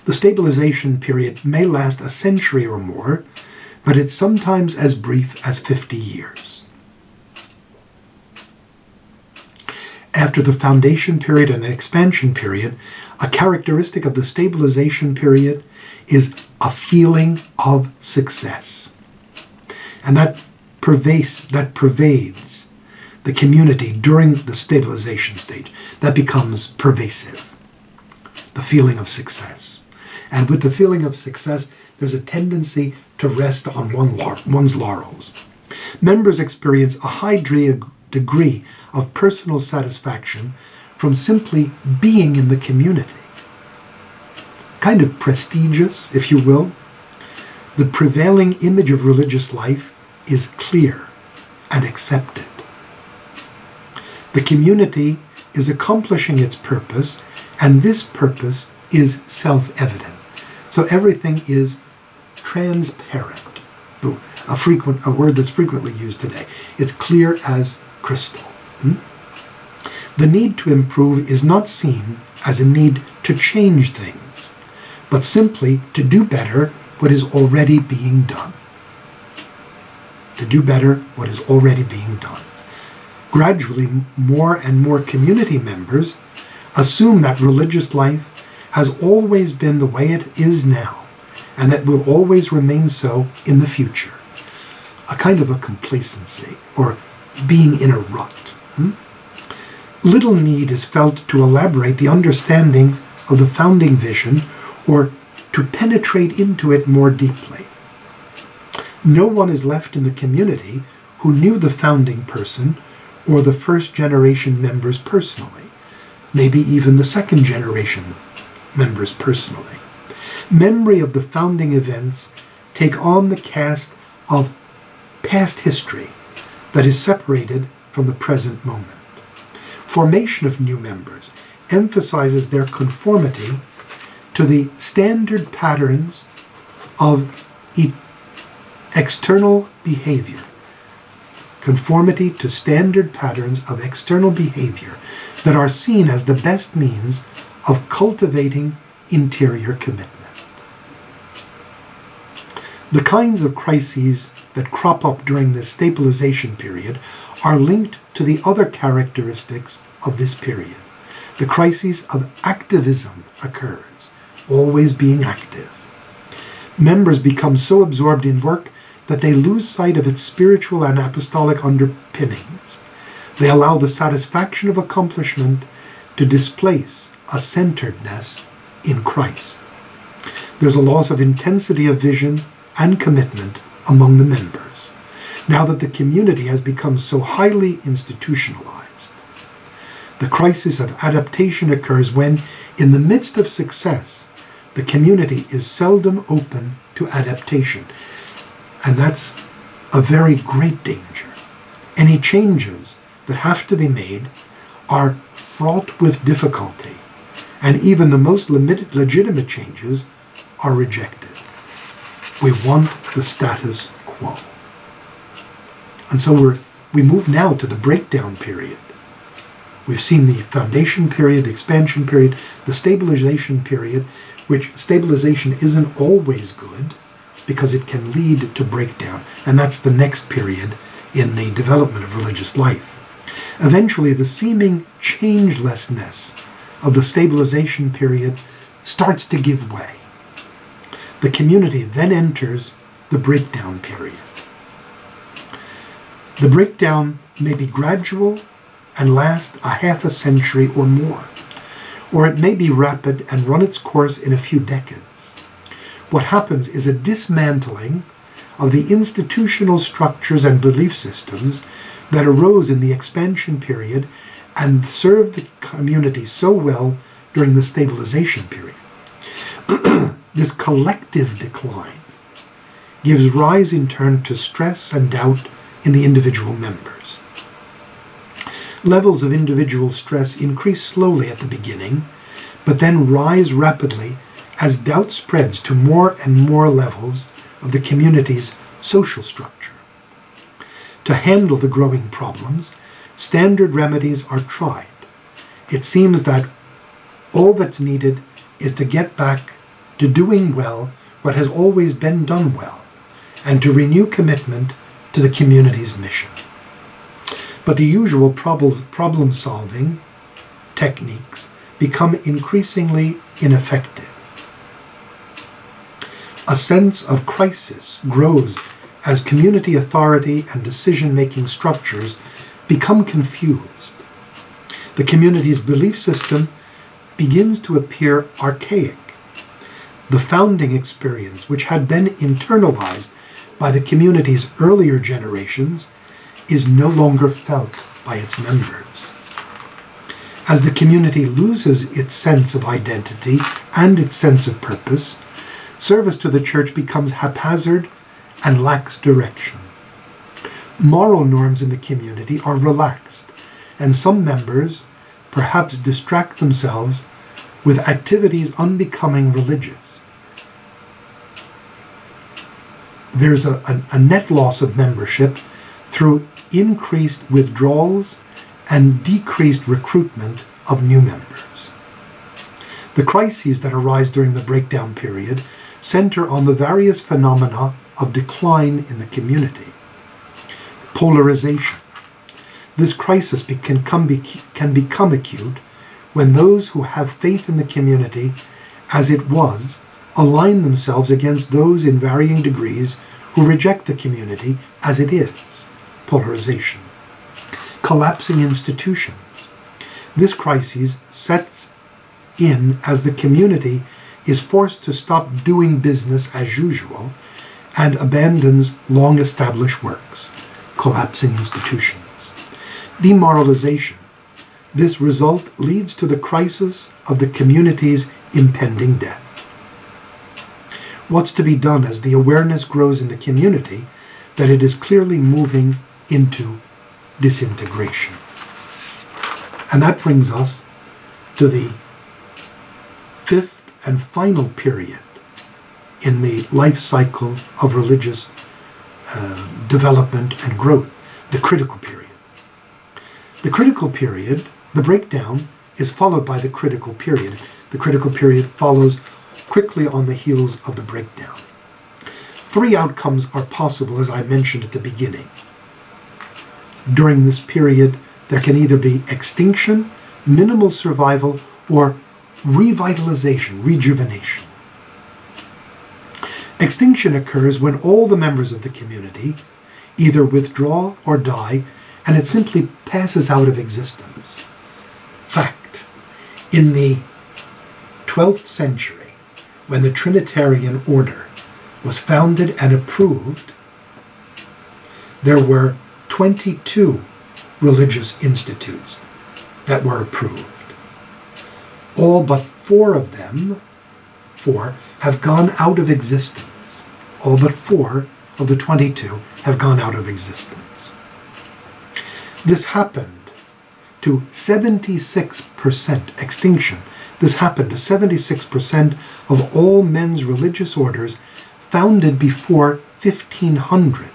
The stabilization period may last a century or more, but it's sometimes as brief as 50 years. After the foundation period and the expansion period, a characteristic of the stabilization period is a feeling of success. And that pervades the community during the stabilization stage. That becomes pervasive, the feeling of success. And with the feeling of success, there's a tendency to rest on one's laurels. Members experience a high degree of personal satisfaction from simply being in the community. Kind of prestigious, if you will. The prevailing image of religious life is clear and accepted. The community is accomplishing its purpose, and this purpose is self-evident. So everything is transparent. A word that's frequently used today. It's clear as crystal. The need to improve is not seen as a need to change things, but simply to do better what is already being done. To do better what is already being done. Gradually, more and more community members assume that religious life has always been the way it is now, and that will always remain so in the future. A kind of a complacency, or being in a rut. Little need is felt to elaborate the understanding of the founding vision, or to penetrate into it more deeply. No one is left in the community who knew the founding person or the first generation members personally, maybe even the second generation members personally. Memory of the founding events take on the cast of past history that is separated from the present moment. Formation of new members emphasizes their conformity to the standard patterns of external behavior. Conformity to standard patterns of external behavior that are seen as the best means of cultivating interior commitment. The kinds of crises that crop up during this stabilization period are linked to the other characteristics of this period. The crisis of activism occurs, always being active. Members become so absorbed in work that they lose sight of its spiritual and apostolic underpinnings. They allow the satisfaction of accomplishment to displace a centeredness in Christ. There's a loss of intensity of vision and commitment among the members, now that the community has become so highly institutionalized. The crisis of adaptation occurs when, in the midst of success, the community is seldom open to adaptation. And that's a very great danger. Any changes that have to be made are fraught with difficulty, and even the most legitimate changes are rejected. We want the status quo. And so we move now to the breakdown period. We've seen the foundation period, the expansion period, the stabilization period, which stabilization isn't always good because it can lead to breakdown. And that's the next period in the development of religious life. Eventually, the seeming changelessness of the stabilization period starts to give way. The community then enters the breakdown period. The breakdown may be gradual and last a half a century or more, or it may be rapid and run its course in a few decades. What happens is a dismantling of the institutional structures and belief systems that arose in the expansion period and served the community so well during the stabilization period. This collective decline gives rise in turn to stress and doubt in the individual members. Levels of individual stress increase slowly at the beginning, but then rise rapidly as doubt spreads to more and more levels of the community's social structure. To handle the growing problems, standard remedies are tried. It seems that all that's needed is to get back to doing well what has always been done well, and to renew commitment to the community's mission. But the usual problem-solving techniques become increasingly ineffective. A sense of crisis grows as community authority and decision-making structures become confused. The community's belief system begins to appear archaic. The founding experience, which had been internalized by the community's earlier generations, is no longer felt by its members. As the community loses its sense of identity and its sense of purpose, service to the church becomes haphazard and lacks direction. Moral norms in the community are relaxed, and some members perhaps distract themselves with activities unbecoming religious. There's a net loss of membership through increased withdrawals and decreased recruitment of new members. The crises that arise during the breakdown period center on the various phenomena of decline in the community. Polarization. This crisis can become acute when those who have faith in the community as it was align themselves against those in varying degrees who reject the community as it is. Polarization. Collapsing institutions. This crisis sets in as the community is forced to stop doing business as usual and abandons long-established works. Collapsing institutions. Demoralization. This result leads to the crisis of the community's impending death. What's to be done as the awareness grows in the community that it is clearly moving into disintegration? And that brings us to the fifth and final period in the life cycle of religious development and growth, the critical period. The critical period, the breakdown, is followed by the critical period. The critical period follows quickly on the heels of the breakdown. Three outcomes are possible, as I mentioned at the beginning. During this period, there can either be extinction, minimal survival, or revitalization, rejuvenation. Extinction occurs when all the members of the community either withdraw or die, and it simply passes out of existence. Fact. In the 12th century, when the Trinitarian order was founded and approved, there were 22 religious institutes that were approved. All but four of them, have gone out of existence. All but 4 of the 22 have gone out of existence. This happened to 76% extinction. This happened to 76% of all men's religious orders founded before 1500.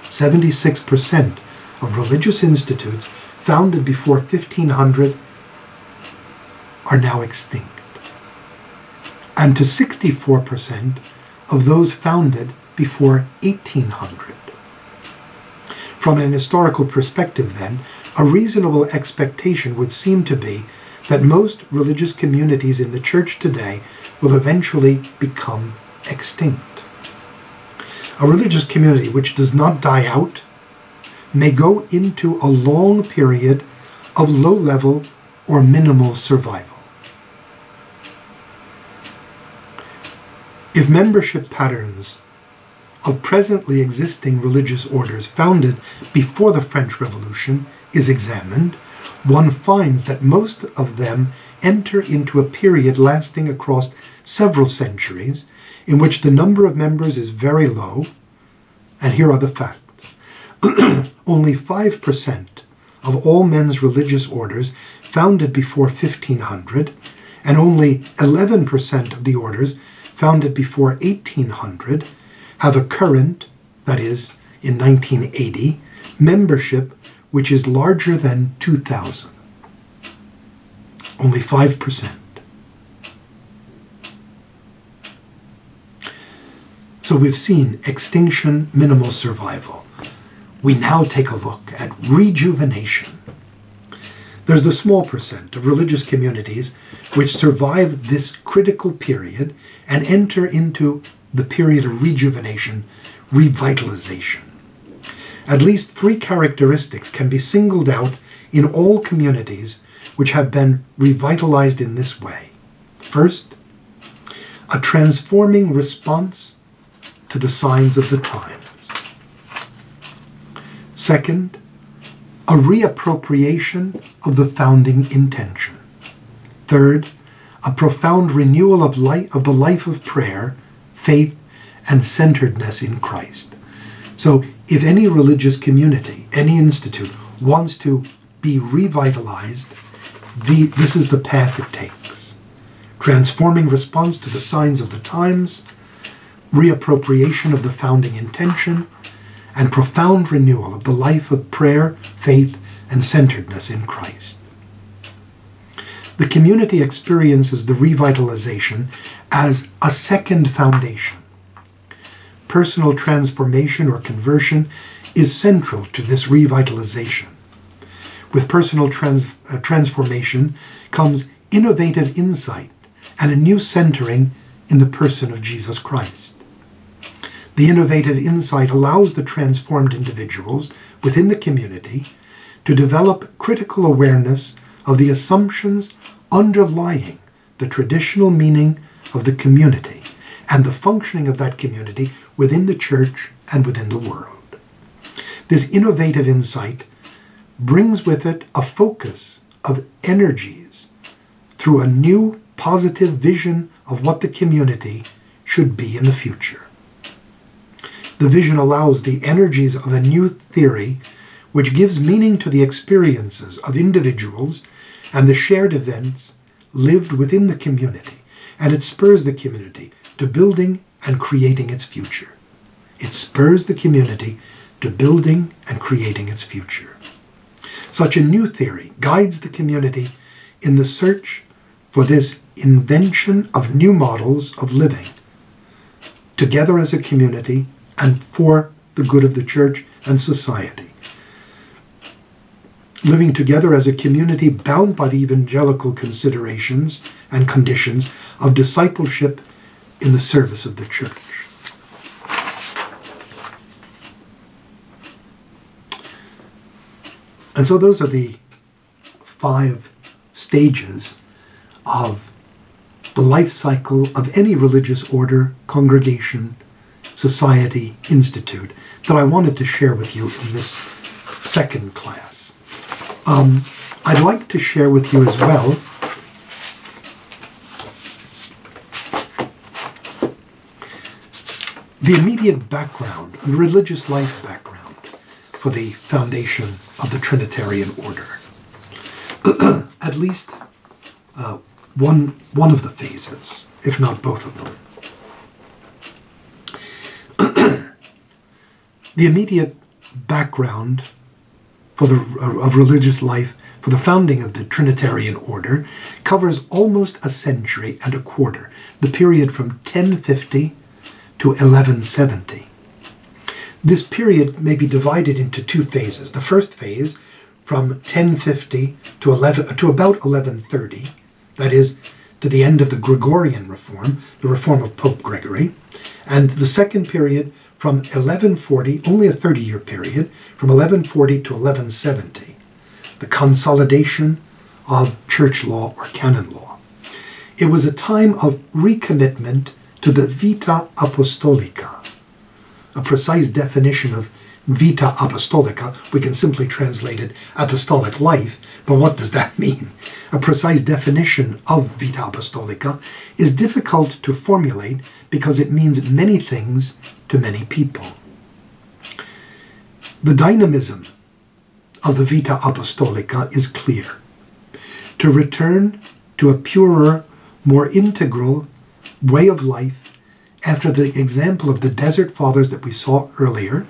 76% of religious institutes founded before 1500 are now extinct. And to 64% of those founded before 1800. From an historical perspective, then, a reasonable expectation would seem to be that most religious communities in the church today will eventually become extinct. A religious community which does not die out may go into a long period of low-level or minimal survival. If membership patterns of presently existing religious orders founded before the French Revolution is examined, one finds that most of them enter into a period lasting across several centuries in which the number of members is very low, and here are the facts. Only 5% of all men's religious orders founded before 1500, and only 11% of the orders founded before 1800 have a current, that is, in 1980, membership which is larger than 2,000. Only 5%. So we've seen extinction, minimal survival. We now take a look at rejuvenation. There's the small percent of religious communities which survive this critical period and enter into the period of rejuvenation, revitalization. At least 3 characteristics can be singled out in all communities which have been revitalized in this way. First, a transforming response to the signs of the times. Second, a reappropriation of the founding intention. Third, a profound renewal of the life of prayer, faith, and centeredness in Christ. So if any religious community, any institute, wants to be revitalized, this is the path it takes. Transforming response to the signs of the times, reappropriation of the founding intention, and profound renewal of the life of prayer, faith, and centeredness in Christ. The community experiences the revitalization as a second foundation. Personal transformation or conversion is central to this revitalization. With personal transformation comes innovative insight and a new centering in the person of Jesus Christ. The innovative insight allows the transformed individuals within the community to develop critical awareness of the assumptions underlying the traditional meaning of the community and the functioning of that community within the church and within the world. This innovative insight brings with it a focus of energies through a new positive vision of what the community should be in the future. The vision allows the energies of a new theory which gives meaning to the experiences of individuals and the shared events lived within the community, and it spurs the community to building and creating its future. It spurs the community to building and creating its future. Such a new theory guides the community in the search for this invention of new models of living, together as a community and for the good of the church and society. Living together as a community bound by the evangelical considerations and conditions of discipleship in the service of the church. And so those are the 5 stages of the life cycle of any religious order, congregation, society, institute that I wanted to share with you in this second class. I'd like to share with you as well the immediate background and religious life background for the foundation of the Trinitarian order. At least one of the phases, if not both of them. The immediate background of religious life for the founding of the Trinitarian order covers almost a century and a quarter, the period from 1050 to 1170. This period may be divided into 2 phases. The first phase, from 1050 to about 1130, that is, to the end of the Gregorian reform, the reform of Pope Gregory, and the second period from 1140, only a 30-year period, from 1140 to 1170, the consolidation of church law or canon law. It was a time of recommitment to the vita apostolica. A precise definition of vita apostolica, we can simply translate it apostolic life, but what does that mean? A precise definition of vita apostolica is difficult to formulate because it means many things to many people. The dynamism of the vita apostolica is clear. To return to a purer, more integral way of life after the example of the Desert Fathers that we saw earlier,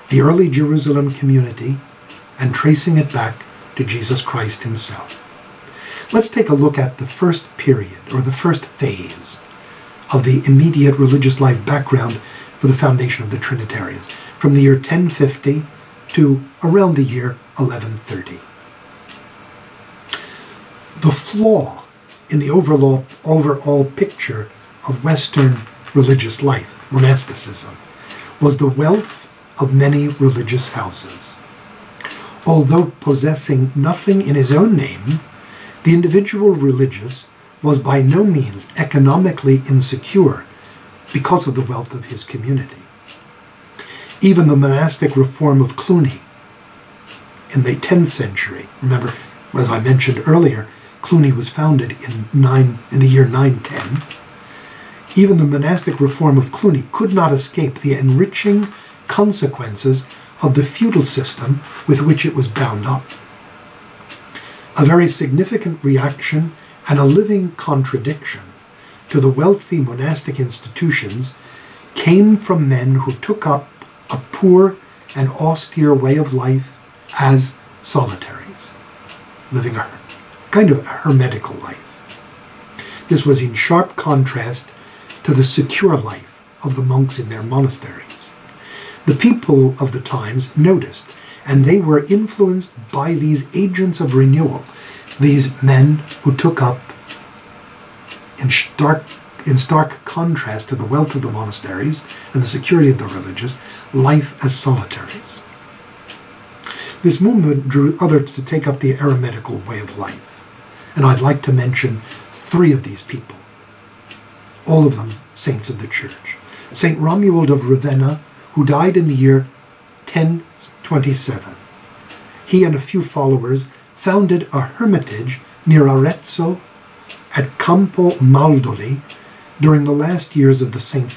the early Jerusalem community, and tracing it back to Jesus Christ himself. Let's take a look at the first period, or the first phase, of the immediate religious life background for the foundation of the Trinitarians, from the year 1050 to around the year 1130. The flaw in the overall picture of Western religious life, monasticism, was the wealth of many religious houses. Although possessing nothing in his own name, the individual religious was by no means economically insecure because of the wealth of his community. Even the monastic reform of Cluny in the 10th century, remember, as I mentioned earlier, Cluny was founded in the year 910. Even the monastic reform of Cluny could not escape the enriching consequences of the feudal system with which it was bound up. A very significant reaction and a living contradiction to the wealthy monastic institutions came from men who took up a poor and austere way of life as solitaries, living a kind of a hermetical life. This was in sharp contrast to the secure life of the monks in their monasteries. The people of the times noticed, and they were influenced by these agents of renewal, these men who took up, in stark contrast to the wealth of the monasteries and the security of the religious, life as solitaries. This movement drew others to take up the eremitical way of life, and I'd like to mention 3 of these people, all of them saints of the Church. Saint Romuald of Ravenna, who died in the year 1027. He and a few followers founded a hermitage near Arezzo at Campo Maldoli during the last years of the saint's